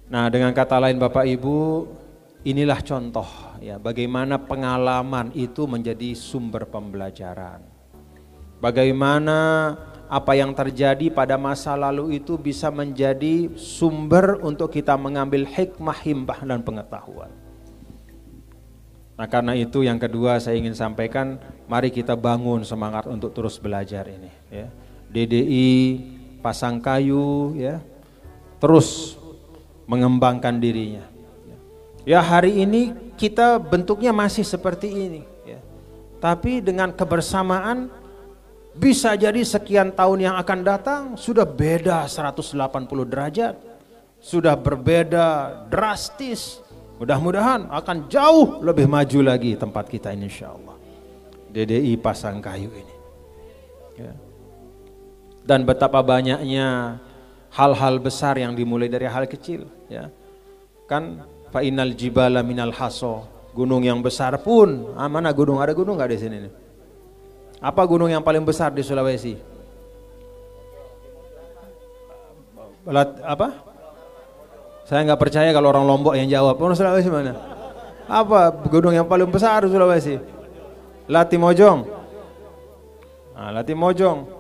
Nah, dengan kata lain Bapak Ibu, inilah contoh ya bagaimana pengalaman itu menjadi sumber pembelajaran. Bagaimana apa yang terjadi pada masa lalu itu bisa menjadi sumber untuk kita mengambil hikmah, himbah dan pengetahuan. Nah, karena itu yang kedua saya ingin sampaikan, mari kita bangun semangat untuk terus belajar ini ya. DDI Pasangkayu ya, terus mengembangkan dirinya. Ya, hari ini kita bentuknya masih seperti ini ya. Tapi dengan kebersamaan bisa jadi sekian tahun yang akan datang sudah beda 180 derajat. Sudah berbeda drastis. Mudah-mudahan akan jauh lebih maju lagi tempat kita ini insyaallah. DDI Pasangkayu ini ya. Dan betapa banyaknya hal-hal besar yang dimulai dari hal kecil ya. Kan fa innal jibala minal haso, gunung yang besar pun, mana gunung, ada gunung enggak di sini nih? Apa gunung yang paling besar di Sulawesi? Apa? Saya nggak percaya kalau orang Lombok yang jawab. Orang Sulawesi mana? Apa gunung yang paling besar di Sulawesi? Latimojong. Nah, Latimojong.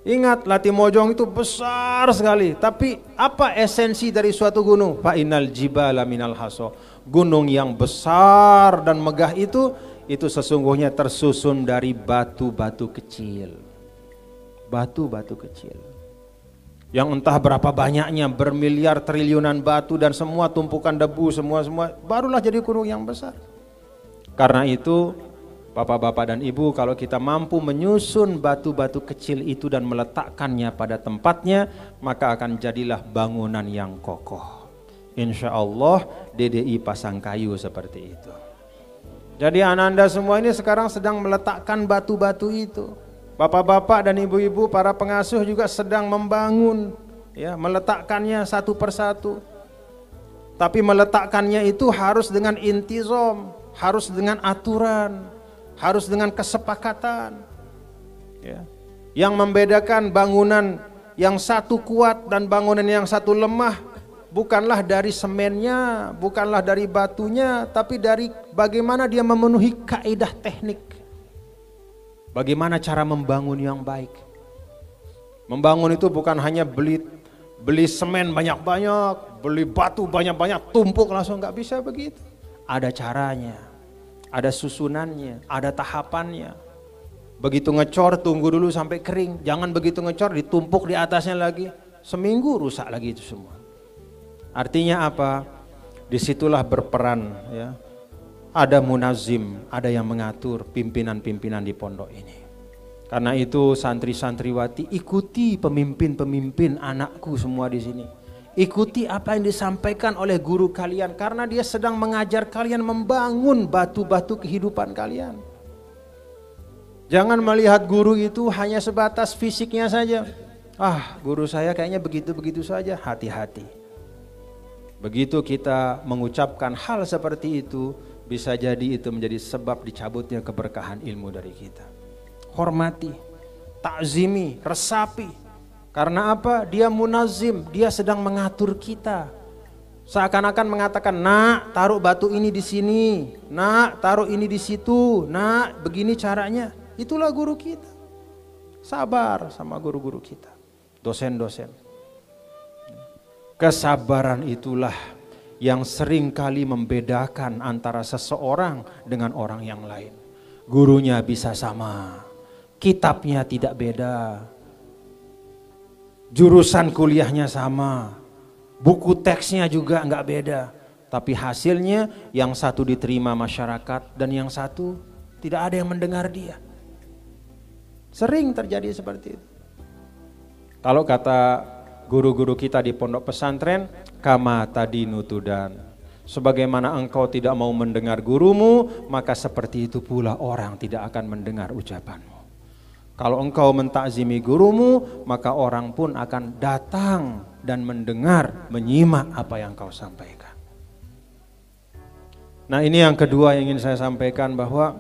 Ingat, Latimojong itu besar sekali. Tapi apa esensi dari suatu gunung? Fa innal jibala minal haso. Gunung yang besar dan megah itu sesungguhnya tersusun dari batu-batu kecil. Batu-batu kecil. Yang entah berapa banyaknya, bermiliar triliunan batu dan semua tumpukan debu, semua barulah jadi gunung yang besar. Karena itu Bapak-bapak dan ibu, kalau kita mampu menyusun batu-batu kecil itu dan meletakkannya pada tempatnya, maka akan jadilah bangunan yang kokoh. Insya Allah DDI Pasangkayu seperti itu. Jadi Ananda semua ini sekarang sedang meletakkan batu-batu itu. Bapak-bapak dan ibu-ibu, para pengasuh juga sedang membangun, ya, meletakkannya satu persatu. Tapi meletakkannya itu harus dengan intizam, harus dengan aturan, harus dengan kesepakatan ya. Yang membedakan bangunan yang satu kuat dan bangunan yang satu lemah bukanlah dari semennya, bukanlah dari batunya, tapi dari bagaimana dia memenuhi kaidah teknik. Bagaimana cara membangun yang baik. Membangun itu bukan hanya beli semen banyak-banyak, beli batu banyak-banyak, tumpuk langsung, nggak bisa begitu. Ada caranya, ada susunannya, ada tahapannya. Begitu ngecor tunggu dulu sampai kering, jangan begitu ngecor ditumpuk di atasnya lagi, seminggu rusak lagi itu semua. Artinya apa? Disitulah berperan ya. Ada munazim, ada yang mengatur pimpinan-pimpinan di pondok ini. Karena itu santri-santriwati, ikuti pemimpin-pemimpin anakku semua di sini. Ikuti apa yang disampaikan oleh guru kalian, karena dia sedang mengajar kalian membangun batu-batu kehidupan kalian. Jangan melihat guru itu hanya sebatas fisiknya saja. Ah, guru saya kayaknya begitu-begitu saja. Hati-hati. Begitu kita mengucapkan hal seperti itu, bisa jadi itu menjadi sebab dicabutnya keberkahan ilmu dari kita. Hormati, takzimi, resapi. Karena apa? Dia munazim, dia sedang mengatur kita. Seakan-akan mengatakan, nak taruh batu ini di sini, nak taruh ini di situ, nak begini caranya. Itulah guru kita. Sabar sama guru-guru kita, dosen-dosen. Kesabaran itulah yang sering kali membedakan antara seseorang dengan orang yang lain. Gurunya bisa sama, kitabnya tidak beda, jurusan kuliahnya sama, buku teksnya juga nggak beda, tapi hasilnya yang satu diterima masyarakat dan yang satu tidak ada yang mendengar dia. Sering terjadi seperti itu. Kalau kata guru-guru kita di pondok pesantren, kama tadi nutudan, sebagaimana engkau tidak mau mendengar gurumu, maka seperti itu pula orang tidak akan mendengar ucapanmu. Kalau engkau mentakzimi gurumu, maka orang pun akan datang dan mendengar, menyimak apa yang kau sampaikan. Nah, ini yang kedua yang ingin saya sampaikan, bahwa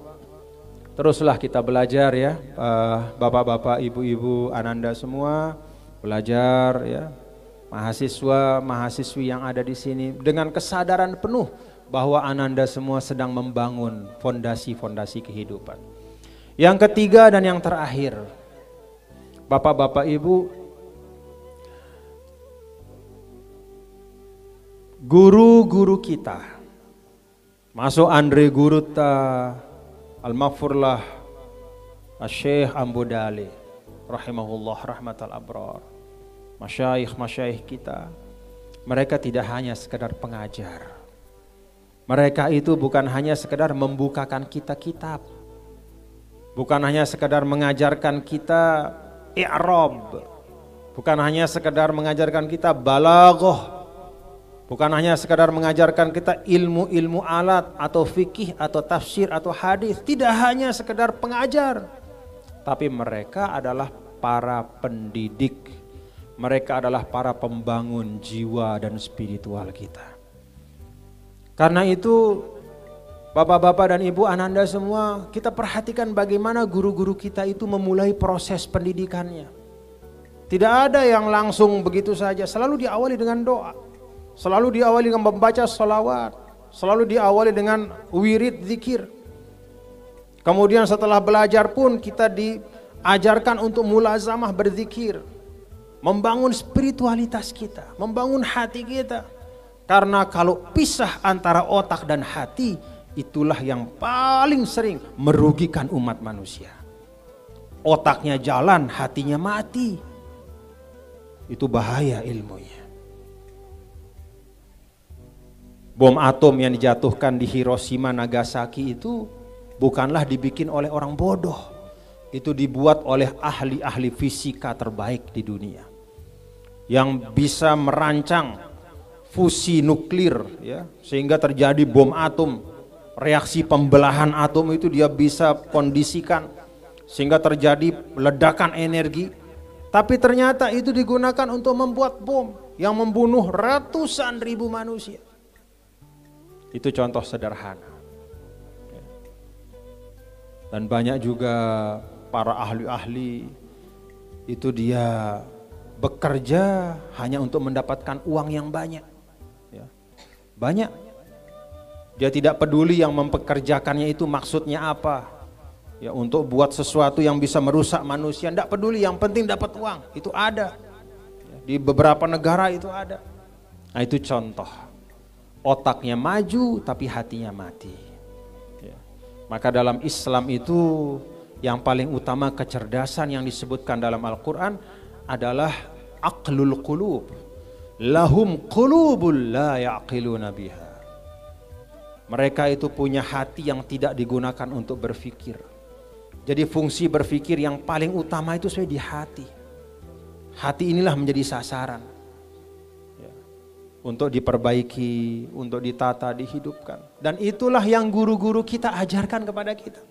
teruslah kita belajar ya, bapak-bapak, ibu-ibu, ananda semua belajar ya. mahasiswa, mahasiswi yang ada di sini dengan kesadaran penuh bahwa Ananda semua sedang membangun fondasi-fondasi kehidupan. Yang ketiga dan yang terakhir, Bapak-bapak Ibu, guru-guru kita, masuk Andre Guruta, Al-Maghfurlah, Syekh Ambudali, rahimahullah rahmatal abrar, masyayikh kita, mereka tidak hanya sekedar pengajar. Mereka itu bukan hanya sekedar membukakan kita kitab, bukan hanya sekedar mengajarkan kita i'rab, bukan hanya sekedar mengajarkan kita balaghah, bukan hanya sekedar mengajarkan kita ilmu-ilmu alat atau fikih atau tafsir atau hadis. Tidak hanya sekedar pengajar, tapi mereka adalah para pendidik. Mereka adalah para pembangun jiwa dan spiritual kita. Karena itu Bapak-bapak dan Ibu Ananda semua, kita perhatikan bagaimana guru-guru kita itu memulai proses pendidikannya. Tidak ada yang langsung begitu saja, selalu diawali dengan doa. Selalu diawali dengan membaca salawat, selalu diawali dengan wirid zikir. Kemudian setelah belajar pun kita diajarkan untuk mulazamah berzikir, membangun spiritualitas kita, membangun hati kita. Karena kalau pisah antara otak dan hati, itulah yang paling sering merugikan umat manusia. Otaknya jalan, hatinya mati. Itu bahaya ilmunya. Bom atom yang dijatuhkan di Hiroshima Nagasaki itu bukanlah dibikin oleh orang bodoh. Itu dibuat oleh ahli-ahli fisika terbaik di dunia. Yang bisa merancang fusi nuklir, ya, sehingga terjadi bom atom. Reaksi pembelahan atom itu dia bisa kondisikan sehingga terjadi ledakan energi. Tapi ternyata itu digunakan untuk membuat bom yang membunuh ratusan ribu manusia. Itu contoh sederhana. Dan banyak juga para ahli-ahli itu dia bekerja hanya untuk mendapatkan uang yang banyak. Banyak. Dia tidak peduli yang mempekerjakannya itu maksudnya apa. Ya, untuk buat sesuatu yang bisa merusak manusia, tidak peduli, yang penting dapat uang. Itu ada. Di beberapa negara itu ada. Nah, itu contoh. Otaknya maju tapi hatinya mati. Ya. Maka dalam Islam itu yang paling utama kecerdasan yang disebutkan dalam Al-Quran adalah aqlul qulub. Lahum qulubul la ya'qiluna biha. Mereka itu punya hati yang tidak digunakan untuk berpikir. Jadi fungsi berpikir yang paling utama itu sebenarnya di hati. Hati inilah menjadi sasaran. Ya. Untuk diperbaiki, untuk ditata, dihidupkan. Dan itulah yang guru-guru kita ajarkan kepada kita.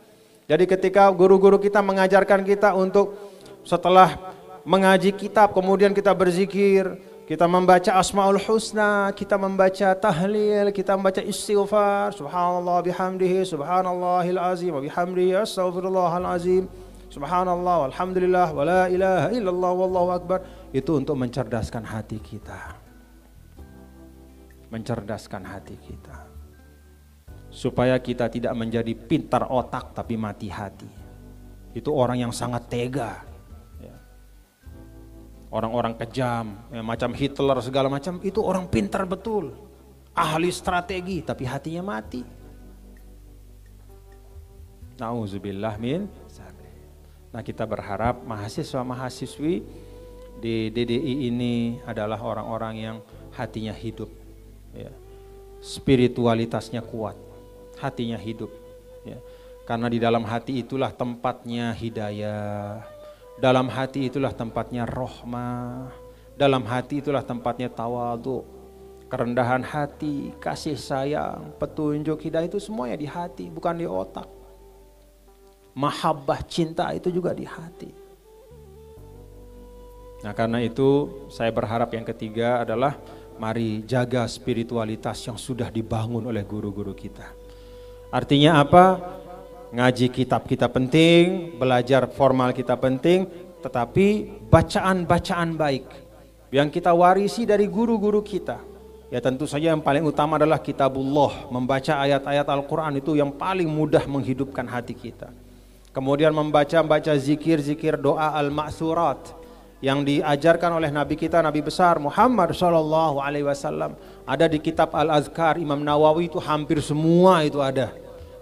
Jadi ketika guru-guru kita mengajarkan kita untuk setelah mengaji kitab, kemudian kita berzikir, kita membaca Asmaul Husna, kita membaca tahlil, kita membaca istighfar, subhanallah bihamdihi, subhanallahil azim, wa bihamdihi astaghfirullahal azim, subhanallah, walhamdulillah, wa la ilaha illallah, wallahu akbar. Itu untuk mencerdaskan hati kita. Mencerdaskan hati kita. Supaya kita tidak menjadi pintar otak tapi mati hati. Itu orang yang sangat tega. Orang-orang kejam, ya, macam Hitler segala macam, itu orang pintar betul, ahli strategi, tapi hatinya mati. Nauzubillah min. Nah, kita berharap mahasiswa-mahasiswi di DDI ini adalah orang-orang yang hatinya hidup, ya. Spiritualitasnya kuat, hatinya hidup, ya. Karena di dalam hati itulah tempatnya hidayah. Dalam hati itulah tempatnya rahmah, dalam hati itulah tempatnya tawadhu, kerendahan hati, kasih sayang, petunjuk, hidayah itu semuanya di hati, bukan di otak. Mahabbah, cinta itu juga di hati. Nah, karena itu saya berharap yang ketiga adalah mari jaga spiritualitas yang sudah dibangun oleh guru-guru kita. Artinya apa? Ngaji kitab kita penting, belajar formal kita penting, tetapi bacaan-bacaan baik. yang kita warisi dari guru-guru kita. Ya tentu saja yang paling utama adalah kitabullah, membaca ayat-ayat Al-Quran itu yang paling mudah menghidupkan hati kita. Kemudian membaca zikir-zikir doa al-ma'thurat yang diajarkan oleh Nabi kita, Nabi besar Muhammad SAW. Ada di kitab Al-Azkar Imam Nawawi, itu hampir semua itu ada.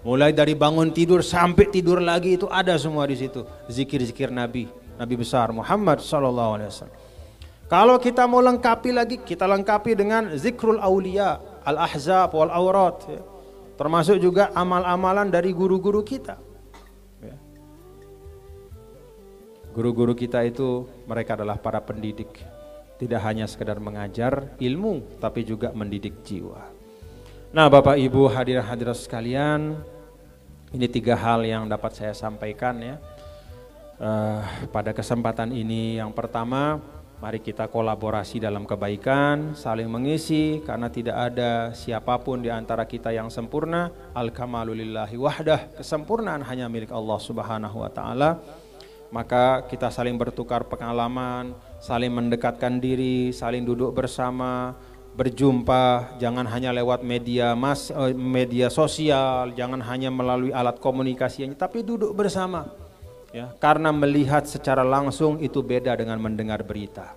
Mulai dari bangun tidur sampai tidur lagi itu ada semua di situ. Zikir-zikir Nabi besar Muhammad SAW. Kalau kita mau lengkapi lagi, kita lengkapi dengan zikrul aulia, al-ahzab wal aurat, ya. Termasuk juga amal-amalan dari guru-guru kita. Ya. Guru-guru kita itu mereka adalah para pendidik, tidak hanya sekedar mengajar ilmu, tapi juga mendidik jiwa. Nah, Bapak Ibu hadirin-hadirat sekalian, ini 3 hal yang dapat saya sampaikan ya. Pada kesempatan ini, yang pertama, mari kita kolaborasi dalam kebaikan, saling mengisi, karena tidak ada siapapun di antara kita yang sempurna. Al-kamalu lillahi wahdah, kesempurnaan hanya milik Allah Subhanahu wa taala. Maka kita saling bertukar pengalaman, saling mendekatkan diri, saling duduk bersama, berjumpa, jangan hanya lewat media sosial, jangan hanya melalui alat komunikasi, tapi duduk bersama. Ya, karena melihat secara langsung itu beda dengan mendengar berita.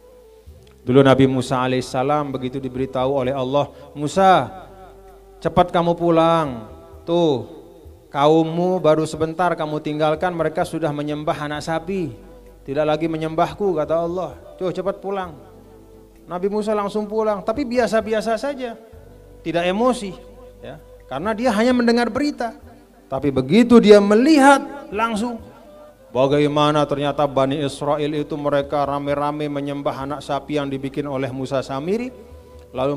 Dulu Nabi Musa alaihissalam begitu diberitahu oleh Allah, Musa cepat kamu pulang, tuh kaummu baru sebentar kamu tinggalkan, mereka sudah menyembah anak sapi, tidak lagi menyembahku, kata Allah, tuh cepat pulang. Nabi Musa langsung pulang, tapi biasa-biasa saja, tidak emosi, ya, karena dia hanya mendengar berita. Tapi begitu dia melihat langsung, bagaimana ternyata Bani Israel itu mereka rame-rame menyembah anak sapi yang dibikin oleh Musa Samiri, lalu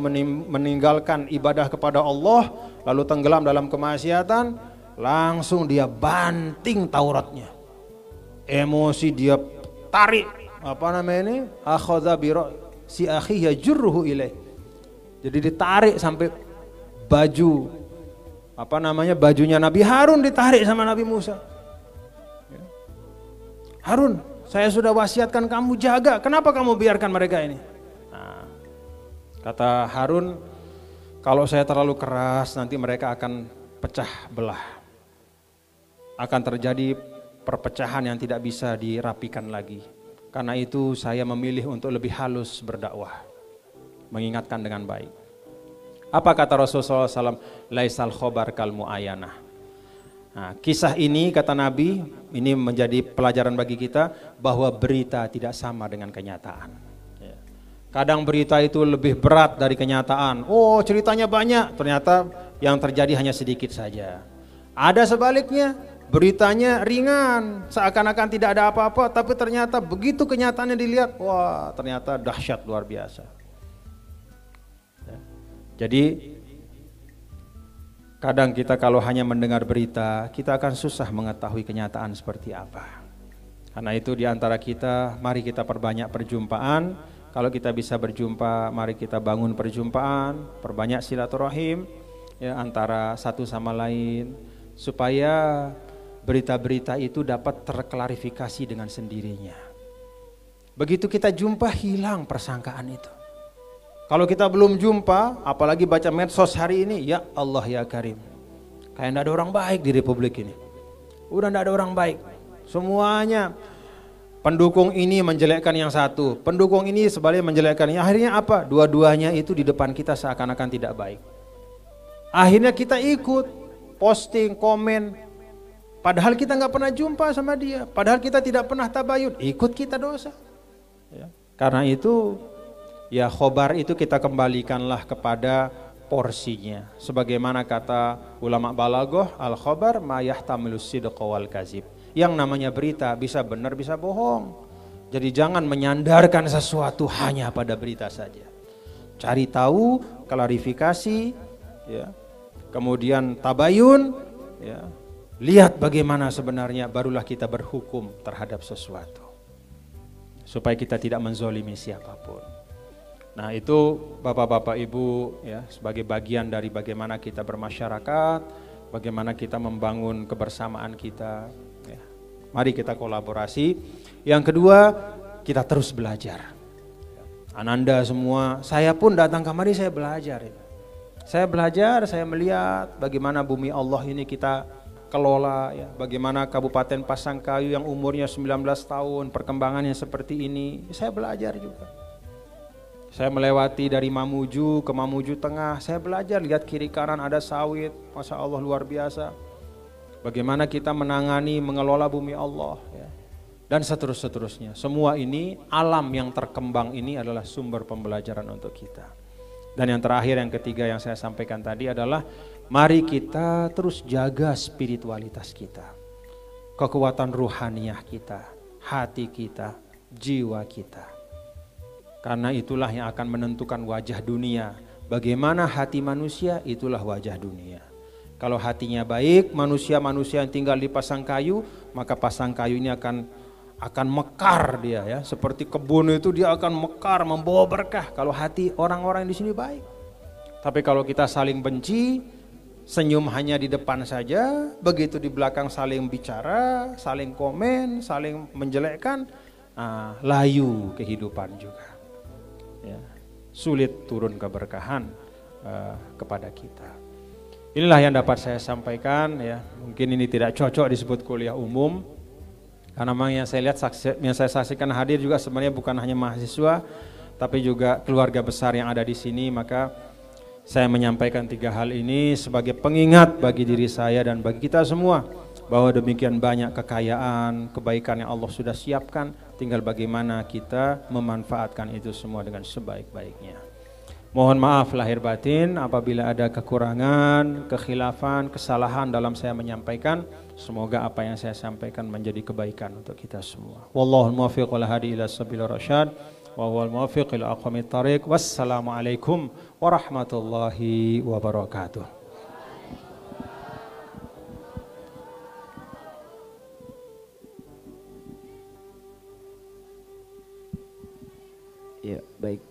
meninggalkan ibadah kepada Allah, lalu tenggelam dalam kemaksiatan, langsung dia banting Tauratnya. Emosi dia tarik, akhadha bi si akhi yajruhu ilaih. Jadi ditarik sampai baju bajunya Nabi Harun ditarik sama Nabi Musa. Harun, saya sudah wasiatkan kamu jaga, kenapa kamu biarkan mereka ini? Nah, kata Harun, kalau saya terlalu keras nanti mereka akan pecah belah. Akan terjadi perpecahan yang tidak bisa dirapikan lagi. Karena itu saya memilih untuk lebih halus berdakwah, mengingatkan dengan baik. Apa kata Rasulullah SAW? Laisal khobar kal mu'ayanah. Nah, kisah ini kata Nabi, ini menjadi pelajaran bagi kita bahwa berita tidak sama dengan kenyataan. Kadang berita itu lebih berat dari kenyataan. Oh, ceritanya banyak, ternyata yang terjadi hanya sedikit saja. Ada sebaliknya, beritanya ringan, seakan-akan tidak ada apa-apa, tapi ternyata begitu kenyataannya dilihat, wah ternyata dahsyat luar biasa. Jadi kadang kita kalau hanya mendengar berita, kita akan susah mengetahui kenyataan seperti apa. Karena itu di antara kita, mari kita perbanyak perjumpaan. Kalau kita bisa berjumpa, mari kita bangun perjumpaan, perbanyak silaturahim ya, antara satu sama lain, supaya berita-berita itu dapat terklarifikasi dengan sendirinya. Begitu kita jumpa, hilang persangkaan itu. Kalau kita belum jumpa, apalagi baca medsos hari ini, ya Allah ya Karim, kayak tidak ada orang baik di Republik ini. Udah tidak ada orang baik, semuanya pendukung ini menjelekkan yang satu, pendukung ini sebaliknya menjelekkan. Akhirnya apa? Dua-duanya itu di depan kita seakan-akan tidak baik. Akhirnya kita ikut posting, komen, padahal kita nggak pernah jumpa sama dia, padahal kita tidak pernah tabayun, ikut kita dosa. Ya. Karena itu ya khobar itu kita kembalikanlah kepada porsinya. Sebagaimana kata ulama balaghah, al khobar ma yahtamilus sidqa wal kazib. Yang namanya berita bisa benar bisa bohong. Jadi jangan menyandarkan sesuatu hanya pada berita saja. Cari tahu, klarifikasi, ya. Kemudian tabayun, ya. Lihat bagaimana sebenarnya, barulah kita berhukum terhadap sesuatu. Supaya kita tidak menzolimi siapapun. Nah itu bapak-bapak ibu ya, sebagai bagian dari bagaimana kita bermasyarakat, bagaimana kita membangun kebersamaan kita. Ya. Mari kita kolaborasi. Yang kedua, kita terus belajar. Ananda semua, saya pun datang kemari saya belajar. Saya belajar, saya melihat bagaimana bumi Allah ini kita kelola, ya. Bagaimana Kabupaten Pasangkayu yang umurnya 19 tahun, perkembangannya seperti ini, saya belajar juga. Saya melewati dari Mamuju ke Mamuju Tengah, saya belajar, lihat kiri kanan ada sawit, Masya Allah luar biasa. Bagaimana kita menangani, mengelola bumi Allah, ya. Dan seterusnya. Semua ini, alam yang terkembang ini adalah sumber pembelajaran untuk kita. Dan yang terakhir, yang ketiga yang saya sampaikan tadi adalah mari kita terus jaga spiritualitas kita, kekuatan ruhaniyah kita, hati kita, jiwa kita. Karena itulah yang akan menentukan wajah dunia. Bagaimana hati manusia, itulah wajah dunia. Kalau hatinya baik, manusia-manusia yang tinggal di Pasangkayu, maka Pasangkayu ini akan mekar dia, ya, seperti kebun itu dia akan mekar, membawa berkah kalau hati orang-orang di sini baik. Tapi kalau kita saling benci, senyum hanya di depan saja, begitu di belakang saling bicara, saling komen, saling menjelekkan, layu kehidupan juga, ya, sulit turun keberkahan kepada kita. Inilah yang dapat saya sampaikan, ya. Mungkin ini tidak cocok disebut kuliah umum. Karena memang yang saya lihat, yang saya saksikan hadir juga sebenarnya bukan hanya mahasiswa, tapi juga keluarga besar yang ada di sini. Maka saya menyampaikan 3 hal ini sebagai pengingat bagi diri saya dan bagi kita semua, bahwa demikian banyak kekayaan, kebaikan yang Allah sudah siapkan, tinggal bagaimana kita memanfaatkan itu semua dengan sebaik-baiknya. Mohon maaf lahir batin apabila ada kekurangan, kekhilafan, kesalahan dalam saya menyampaikan. Semoga apa yang saya sampaikan menjadi kebaikan untuk kita semua. Wallahul muwaffiq wal hadi ila sabilir rasyad wa huwal muwaffiq ila aqwamit thariq. Wassalamualaikum warahmatullahi wabarakatuh. Ya, baik.